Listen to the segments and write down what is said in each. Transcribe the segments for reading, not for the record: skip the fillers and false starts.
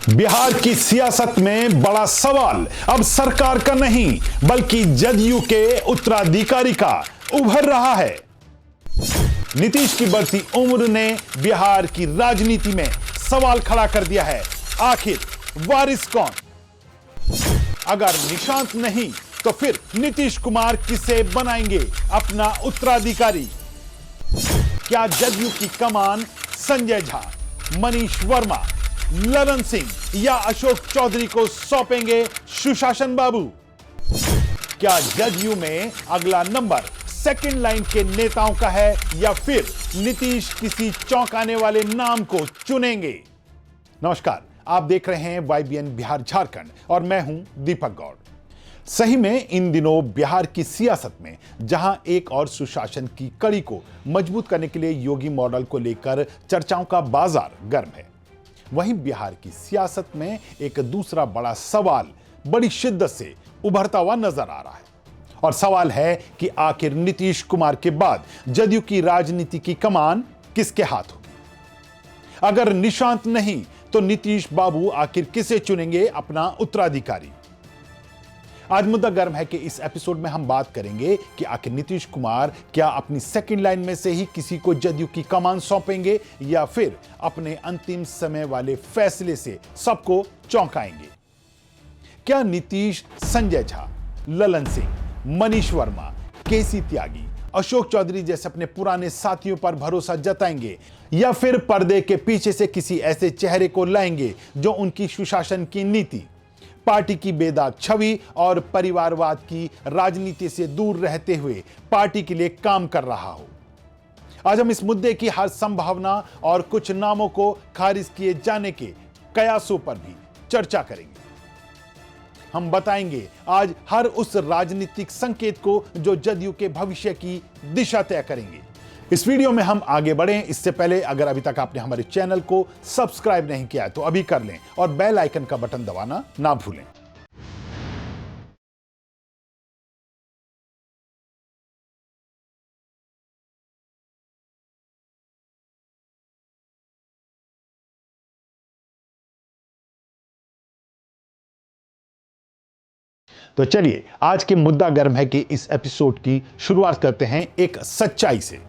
बिहार की सियासत में बड़ा सवाल अब सरकार का नहीं बल्कि जदयू के उत्तराधिकारी का उभर रहा है। नीतीश की बढ़ती उम्र ने बिहार की राजनीति में सवाल खड़ा कर दिया है। आखिर वारिस कौन? अगर निशांत नहीं तो फिर नीतीश कुमार किसे बनाएंगे अपना उत्तराधिकारी? क्या जदयू की कमान संजय झा, मनीष वर्मा, ललन सिंह या अशोक चौधरी को सौंपेंगे सुशासन बाबू? क्या जदयू में अगला नंबर सेकंड लाइन के नेताओं का है या फिर नीतीश किसी चौंकाने वाले नाम को चुनेंगे? नमस्कार, आप देख रहे हैं YBN बिहार झारखंड और मैं हूं दीपक गौड़। सही में इन दिनों बिहार की सियासत में जहां एक और सुशासन की कड़ी को मजबूत करने के लिए योगी मॉडल को लेकर चर्चाओं का बाजार गर्म है, वहीं बिहार की सियासत में एक दूसरा बड़ा सवाल बड़ी शिद्दत से उभरता हुआ नजर आ रहा है। और सवाल है कि आखिर नीतीश कुमार के बाद जदयू की राजनीति की कमान किसके हाथ होगी? अगर निशांत नहीं तो नीतीश बाबू आखिर किसे चुनेंगे अपना उत्तराधिकारी? आज मुद्दा गर्म है कि इस एपिसोड में हम बात करेंगे कि आखिर नीतीश कुमार क्या अपनी सेकंड लाइन में से ही किसी को जदयू की कमान सौंपेंगे या फिर अपने अंतिम समय वाले फैसले से सबको चौंकाएंगे? क्या नीतीश संजय झा, ललन सिंह, मनीष वर्मा, केसी त्यागी, अशोक चौधरी जैसे अपने पुराने साथियों पर भरोसा जताएंगे या फिर पर्दे के पीछे से किसी ऐसे चेहरे को लाएंगे जो उनकी सुशासन की नीति, पार्टी की बेदाग छवि और परिवारवाद की राजनीति से दूर रहते हुए पार्टी के लिए काम कर रहा हो? आज हम इस मुद्दे की हर संभावना और कुछ नामों को खारिज किए जाने के कयासों पर भी चर्चा करेंगे। हम बताएंगे आज हर उस राजनीतिक संकेत को जो जदयू के भविष्य की दिशा तय करेंगे। इस वीडियो में हम आगे बढ़ें इससे पहले अगर अभी तक आपने हमारे चैनल को सब्सक्राइब नहीं किया है तो अभी कर लें और बेल आइकन का बटन दबाना ना भूलें। तो चलिए आज के मुद्दा गर्म है कि इस एपिसोड की शुरुआत करते हैं एक सच्चाई से,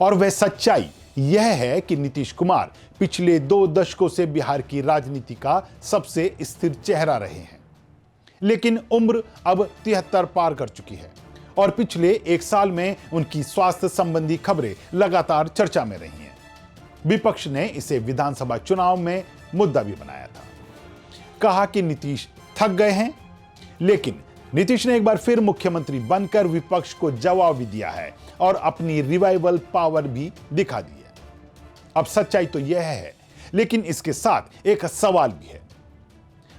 और वह सच्चाई यह है कि नीतीश कुमार पिछले 2 दशकों से बिहार की राजनीति का सबसे स्थिर चेहरा रहे हैं, लेकिन उम्र अब 73 पार कर चुकी है और पिछले 1 साल में उनकी स्वास्थ्य संबंधी खबरें लगातार चर्चा में रही हैं। विपक्ष ने इसे विधानसभा चुनाव में मुद्दा भी बनाया था, कहा कि नीतीश थक गए हैं, लेकिन नीतीश ने एक बार फिर मुख्यमंत्री बनकर विपक्ष को जवाब भी दिया है और अपनी रिवाइवल पावर भी दिखा दी है। अब सच्चाई तो यह है, लेकिन इसके साथ एक सवाल भी है।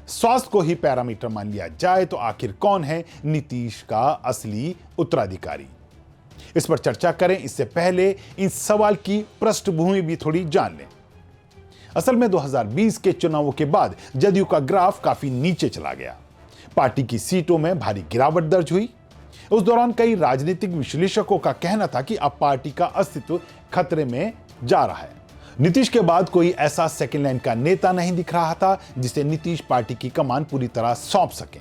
स्वास्थ्य को ही पैरामीटर मान लिया जाए तो आखिर कौन है नीतीश का असली उत्तराधिकारी? इस पर चर्चा करें इससे पहले इन सवाल की पृष्ठभूमि भी थोड़ी जान लें। असल में 2020 के चुनावों के बाद जदयू का ग्राफ काफी नीचे चला गया। पार्टी की सीटों में भारी गिरावट दर्ज हुई। उस दौरान कई राजनीतिक विश्लेषकों का कहना था कि अब पार्टी का अस्तित्व खतरे में जा रहा है। नीतीश के बाद कोई ऐसा सेकंड लाइन का नेता नहीं दिख रहा था जिसे नीतीश पार्टी की कमान पूरी तरह सौंप सके।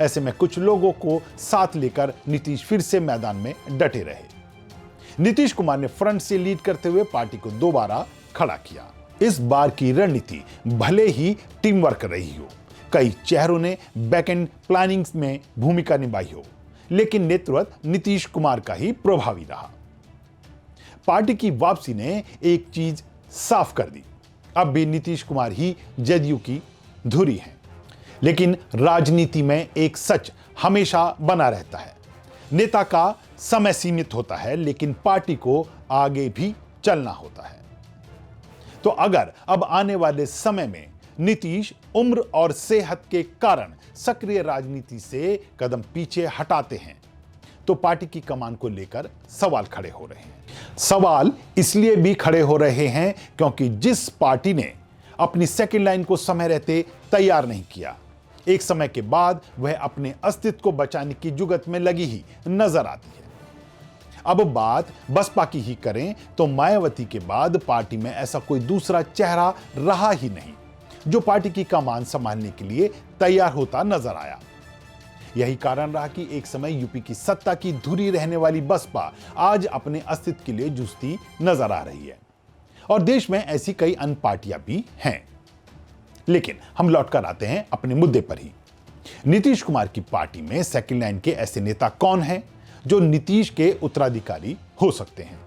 ऐसे में कुछ लोगों को साथ लेकर नीतीश फिर से मैदान में डटे रहे। नीतीश कुमार ने फ्रंट से लीड करते हुए पार्टी को दोबारा खड़ा किया। इस बार की रणनीति भले ही टीम वर्क रही हो, कई चेहरों ने बैकएंड प्लानिंग में भूमिका निभाई हो, लेकिन नेतृत्व नीतीश कुमार का ही प्रभावी रहा। पार्टी की वापसी ने एक चीज साफ कर दी, अब भी नीतीश कुमार ही जदयू की धुरी हैं। लेकिन राजनीति में एक सच हमेशा बना रहता है, नेता का समय सीमित होता है लेकिन पार्टी को आगे भी चलना होता है। तो अगर अब आने वाले समय में नीतीश उम्र और सेहत के कारण सक्रिय राजनीति से कदम पीछे हटाते हैं तो पार्टी की कमान को लेकर सवाल खड़े हो रहे हैं। सवाल इसलिए भी खड़े हो रहे हैं क्योंकि जिस पार्टी ने अपनी सेकंड लाइन को समय रहते तैयार नहीं किया, एक समय के बाद वह अपने अस्तित्व को बचाने की जुगत में लगी ही नजर आती है। अब बात बसपा की ही करें तो मायावती के बाद पार्टी में ऐसा कोई दूसरा चेहरा रहा ही नहीं जो पार्टी की कमान संभालने के लिए तैयार होता नजर आया। यही कारण रहा कि एक समय यूपी की सत्ता की धुरी रहने वाली बसपा आज अपने अस्तित्व के लिए जूझती नजर आ रही है। और देश में ऐसी कई अन्य पार्टियां भी हैं। लेकिन हम लौटकर आते हैं अपने मुद्दे पर ही। नीतीश कुमार की पार्टी में सेकंड लाइन के ऐसे नेता कौन हैं जो नीतीश के उत्तराधिकारी हो सकते हैं?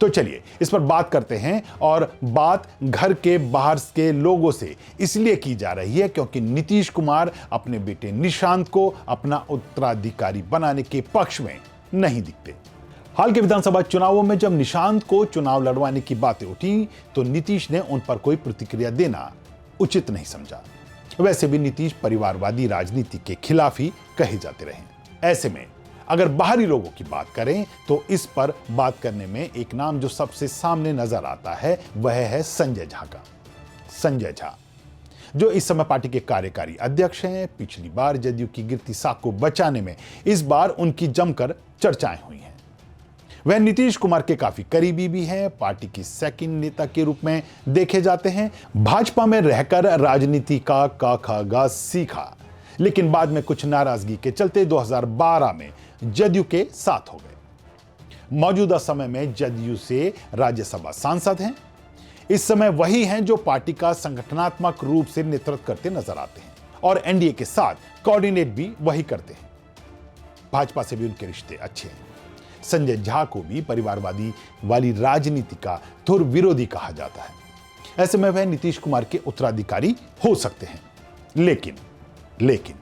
तो चलिए इस पर बात करते हैं। और बात घर के बाहर के लोगों से इसलिए की जा रही है क्योंकि नीतीश कुमार अपने बेटे निशांत को अपना उत्तराधिकारी बनाने के पक्ष में नहीं दिखते। हाल के विधानसभा चुनावों में जब निशांत को चुनाव लड़वाने की बातें उठी तो नीतीश ने उन पर कोई प्रतिक्रिया देना उचित नहीं समझा। वैसे भी नीतीश परिवारवादी राजनीति के खिलाफ ही कहे जाते रहे। ऐसे में अगर बाहरी लोगों की बात करें तो इस पर बात करने में एक नाम जो सबसे सामने नजर आता है वह है संजय झा का। संजय झा जो इस समय पार्टी के कार्यकारी अध्यक्ष हैं। पिछली बार जदयू की गिरती साख को बचाने में इस बार उनकी जमकर चर्चाएं हुई हैं। वह नीतीश कुमार के काफी करीबी भी हैं। पार्टी की सेकंड नेता के रूप में देखे जाते हैं। भाजपा में रहकर राजनीति का क ख ग सीखा, लेकिन बाद में कुछ नाराजगी के चलते 2012 में जदयू के साथ हो गए। मौजूदा समय में जदयू से राज्यसभा सांसद हैं। इस समय वही हैं जो पार्टी का संगठनात्मक रूप से नेतृत्व करते नजर आते हैं और एनडीए के साथ कोऑर्डिनेट भी वही करते हैं। भाजपा से भी उनके रिश्ते अच्छे हैं। संजय झा को भी परिवारवादी वाली राजनीति का धुर विरोधी कहा जाता है। ऐसे में वह नीतीश कुमार के उत्तराधिकारी हो सकते हैं। लेकिन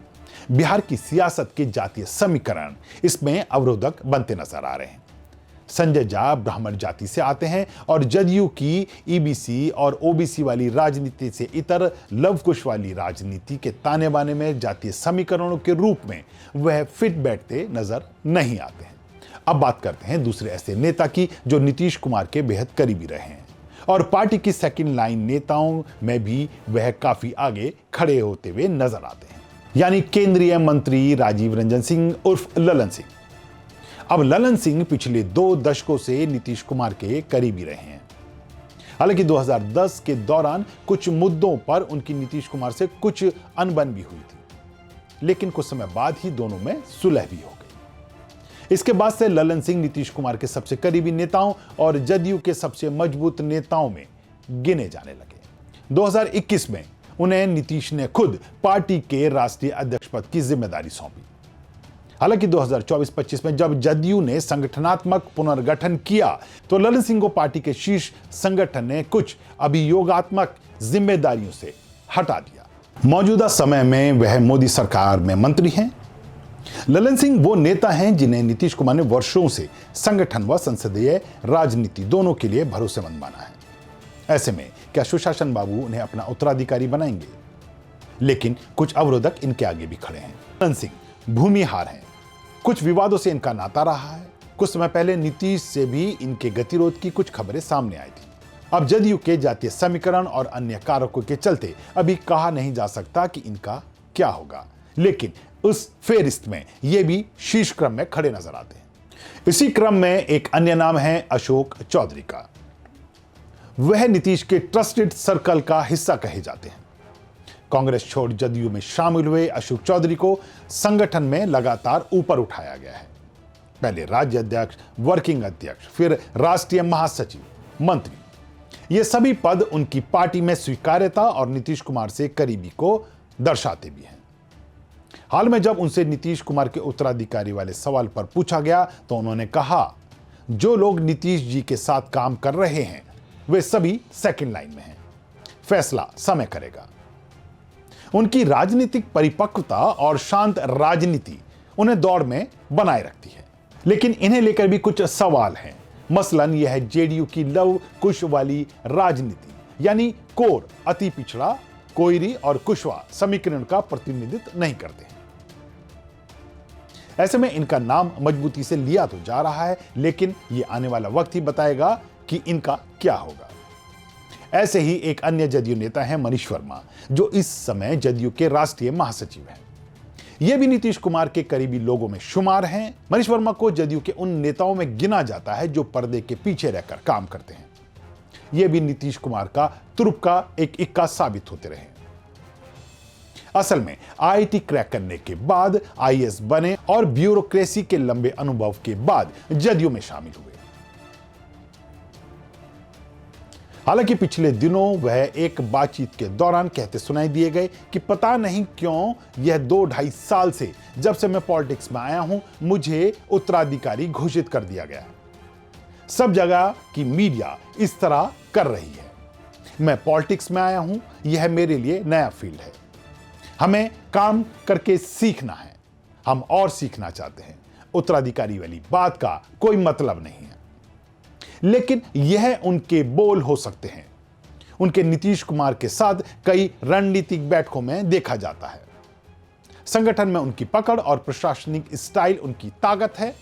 बिहार की सियासत के जातीय समीकरण इसमें अवरोधक बनते नजर आ रहे हैं। संजय झा ब्राह्मण जाति से आते हैं और जदयू की ईबीसी और ओबीसी वाली राजनीति से इतर लव कुश वाली राजनीति के ताने बाने में जातीय समीकरणों के रूप में वह फिट बैठते नजर नहीं आते हैं। अब बात करते हैं दूसरे ऐसे नेता की जो नीतीश कुमार के बेहद करीबी रहे हैं और पार्टी की सेकंड लाइन नेताओं में भी वह काफी आगे खड़े होते हुए नजर आते हैं, यानी केंद्रीय मंत्री राजीव रंजन सिंह उर्फ ललन सिंह। अब ललन सिंह पिछले 2 दशकों से नीतीश कुमार के करीबी रहे हैं। हालांकि 2010 के दौरान कुछ मुद्दों पर उनकी नीतीश कुमार से कुछ अनबन भी हुई थी, लेकिन कुछ समय बाद ही दोनों में सुलह भी हो गई। इसके बाद से ललन सिंह नीतीश कुमार के सबसे करीबी नेताओं और जदयू के सबसे मजबूत नेताओं में गिने जाने लगे। 2021 में उन्हें नीतीश ने खुद पार्टी के राष्ट्रीय अध्यक्ष पद की जिम्मेदारी सौंपी। हालांकि 2024-25 में जब जदयू ने संगठनात्मक पुनर्गठन किया तो ललन सिंह को पार्टी के शीर्ष संगठन ने कुछ अभियोगात्मक जिम्मेदारियों से हटा दिया। मौजूदा समय में वह मोदी सरकार में मंत्री हैं। ललन सिंह वो नेता हैं जिन्हें नीतीश कुमार ने वर्षों से संगठन व संसदीय राजनीति दोनों के लिए भरोसेमंद माना है। ऐसे में क्या सुशासन बाबू उन्हें अपना उत्तराधिकारी बनाएंगे? लेकिन कुछ अवरोधक इनके आगे भी खड़े हैं। ललन सिंह भूमिहार हैं। कुछ विवादों से इनका नाता रहा है। कुछ समय पहले नीतीश से भी इनके गतिरोध की कुछ खबरें सामने आई थी। अब जदयू के जातीय समीकरण और अन्य कारकों के चलते अभी कहा नहीं जा सकता कि इनका क्या होगा, लेकिन उस फेरिस्त में ये भी शीर्ष क्रम में खड़े नजर आते हैं। इसी क्रम में एक अन्य नाम है अशोक चौधरी का। वह नीतीश के ट्रस्टेड सर्कल का हिस्सा कहे जाते हैं। कांग्रेस छोड़ जदयू में शामिल हुए अशोक चौधरी को संगठन में लगातार ऊपर उठाया गया है। पहले राज्य अध्यक्ष, वर्किंग अध्यक्ष, फिर राष्ट्रीय महासचिव, मंत्री। ये सभी पद उनकी पार्टी में स्वीकार्यता और नीतीश कुमार से करीबी को दर्शाते भी हैं। हाल में जब उनसे नीतीश कुमार के उत्तराधिकारी वाले सवाल पर पूछा गया तो उन्होंने कहा, जो लोग नीतीश जी के साथ काम कर रहे हैं वे सभी सेकंड लाइन में हैं, फैसला समय करेगा। उनकी राजनीतिक परिपक्वता और शांत राजनीति उन्हें दौड़ में बनाए रखती है, लेकिन इन्हें लेकर भी कुछ सवाल हैं। मसलन यह है जेडीयू की लव कुश वाली राजनीति, यानी कोर, अति पिछड़ा, कोयरी और कुशवा समीकरण का प्रतिनिधित्व नहीं करते हैं। ऐसे में इनका नाम मजबूती से लिया तो जा रहा है, लेकिन यह आने वाला वक्त ही बताएगा कि इनका क्या होगा। ऐसे ही एक अन्य जदयू नेता है मनीष वर्मा, जो इस समय जदयू के राष्ट्रीय महासचिव हैं। ये भी नीतीश कुमार के करीबी लोगों में शुमार हैं। मनीष वर्मा को जदयू के उन नेताओं में गिना जाता है जो पर्दे के पीछे रहकर काम करते हैं। ये भी नीतीश कुमार का तुरुप का एक इक्का साबित होते रहे। असल में आईआईटी क्रैक करने के बाद आईएएस बने और ब्यूरोक्रेसी के लंबे अनुभव के बाद जदयू में शामिल हुए। हालांकि पिछले दिनों वह एक बातचीत के दौरान कहते सुनाई दिए गए कि पता नहीं क्यों यह 2-2.5 साल से जब से मैं पॉलिटिक्स में आया हूं मुझे उत्तराधिकारी घोषित कर दिया गया। सब जगह की मीडिया इस तरह कर रही है। मैं पॉलिटिक्स में आया हूं, यह मेरे लिए नया फील्ड है। हमें काम करके सीखना है, हम और सीखना चाहते हैं। उत्तराधिकारी वाली बात का कोई मतलब नहीं है। लेकिन यह उनके बोल हो सकते हैं। उनके नीतीश कुमार के साथ कई रणनीतिक बैठकों में देखा जाता है। संगठन में उनकी पकड़ और प्रशासनिक स्टाइल उनकी ताकत है।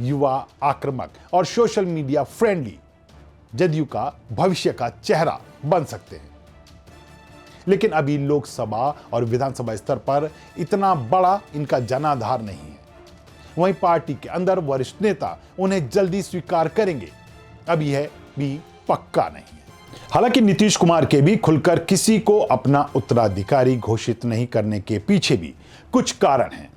युवा, आक्रामक और सोशल मीडिया फ्रेंडली जदयू का भविष्य का चेहरा बन सकते हैं। लेकिन अभी लोकसभा और विधानसभा स्तर पर इतना बड़ा इनका जनाधार नहीं है। वहीं पार्टी के अंदर वरिष्ठ नेता उन्हें जल्दी स्वीकार करेंगे, अब यह भी पक्का नहीं है। हालांकि नीतीश कुमार के भी खुलकर किसी को अपना उत्तराधिकारी घोषित नहीं करने के पीछे भी कुछ कारण हैं।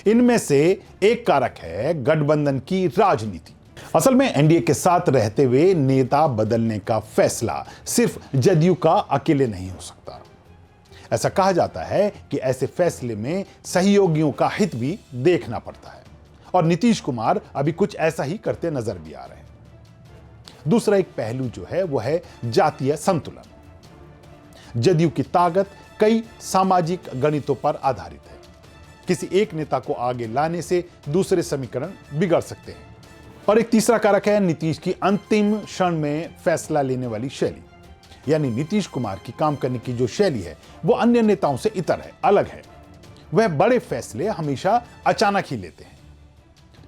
इनमें से एक कारक है गठबंधन की राजनीति। असल में एनडीए के साथ रहते हुए नेता बदलने का फैसला सिर्फ जदयू का अकेले नहीं हो सकता। ऐसा कहा जाता है कि ऐसे फैसले में सहयोगियों का हित भी देखना पड़ता है और नीतीश कुमार अभी कुछ ऐसा ही करते नजर भी आ रहे हैं। दूसरा एक पहलू जो है वो है जातीय संतुलन। जदयू की ताकत कई सामाजिक गणितों पर आधारित है। किसी एक नेता को आगे लाने से दूसरे समीकरण बिगड़ सकते हैं। और एक तीसरा कारक है नीतीश की अंतिम क्षण में फैसला लेने वाली शैली। यानी नीतीश कुमार की काम करने की जो शैली है वो अन्य नेताओं से इतर है, अलग है। वह बड़े फैसले हमेशा अचानक ही लेते हैं,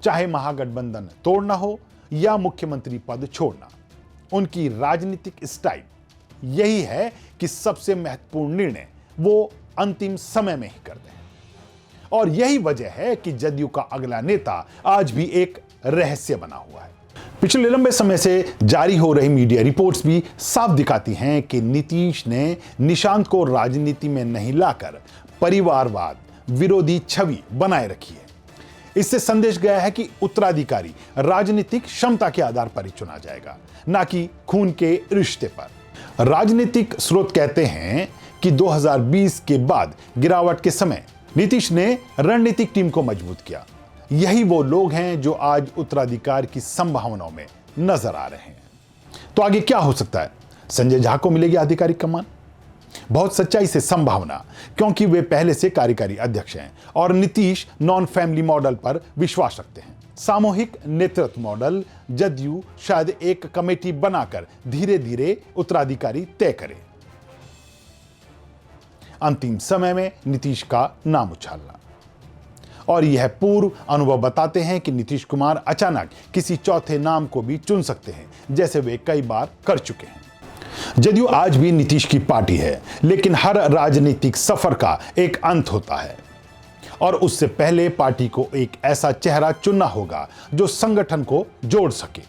चाहे महागठबंधन तोड़ना हो या मुख्यमंत्री पद छोड़ना। उनकी राजनीतिक स्टाइल यही है कि सबसे महत्वपूर्ण निर्णय वो अंतिम समय में ही करते हैं। और यही वजह है कि जदयू का अगला नेता आज भी एक रहस्य बना हुआ है। पिछले लंबे समय से जारी हो रही मीडिया रिपोर्ट्स भी साफ दिखाती हैं कि नीतीश ने निशांत को राजनीति में नहीं लाकर परिवारवाद विरोधी छवि बनाए रखी है। इससे संदेश गया है कि उत्तराधिकारी राजनीतिक क्षमता के आधार पर ही चुना जाएगा, ना कि खून के रिश्ते पर। राजनीतिक स्रोत कहते हैं कि 2020 के बाद गिरावट के समय नीतीश ने रणनीतिक टीम को मजबूत किया। यही वो लोग हैं जो आज उत्तराधिकार की संभावनाओं में नजर आ रहे हैं। तो आगे क्या हो सकता है? संजय झा को मिलेगी आधिकारिक कमान? बहुत सच्चाई से संभावना, क्योंकि वे पहले से कार्यकारी अध्यक्ष हैं और नीतीश नॉन फैमिली मॉडल पर विश्वास रखते हैं। सामूहिक नेतृत्व मॉडल जदयू शायद एक कमेटी बनाकर धीरे धीरे उत्तराधिकारी तय करे। अंतिम समय में नीतीश का नाम उछालना। और यह पूर्व अनुभव बताते हैं कि नीतीश कुमार अचानक किसी चौथे नाम को भी चुन सकते हैं, जैसे वे कई बार कर चुके हैं। जदयू आज भी नीतीश की पार्टी है, लेकिन हर राजनीतिक सफर का एक अंत होता है और उससे पहले पार्टी को एक ऐसा चेहरा चुनना होगा जो संगठन को जोड़ सके,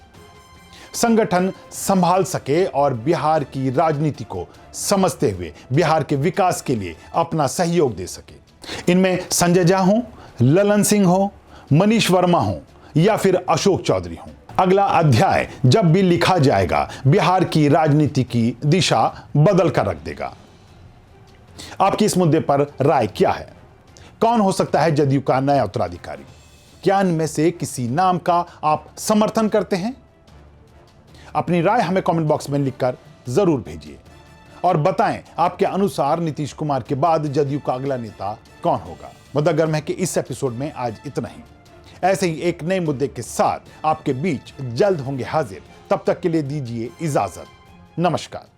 संगठन संभाल सके और बिहार की राजनीति को समझते हुए बिहार के विकास के लिए अपना सहयोग दे सके। इनमें संजय झा हो, ललन सिंह हो, मनीष वर्मा हो या फिर अशोक चौधरी हो। अगला अध्याय जब भी लिखा जाएगा बिहार की राजनीति की दिशा बदल कर रख देगा। आपकी इस मुद्दे पर राय क्या है? कौन हो सकता है जदयू का नया उत्तराधिकारी? क्या इनमें से किसी नाम का आप समर्थन करते हैं? अपनी राय हमें कमेंट बॉक्स में लिखकर जरूर भेजिए और बताएं आपके अनुसार नीतीश कुमार के बाद जदयू का अगला नेता कौन होगा। मुद्दा गर्म है कि इस एपिसोड में आज इतना ही। ऐसे ही एक नए मुद्दे के साथ आपके बीच जल्द होंगे हाजिर। तब तक के लिए दीजिए इजाजत। नमस्कार।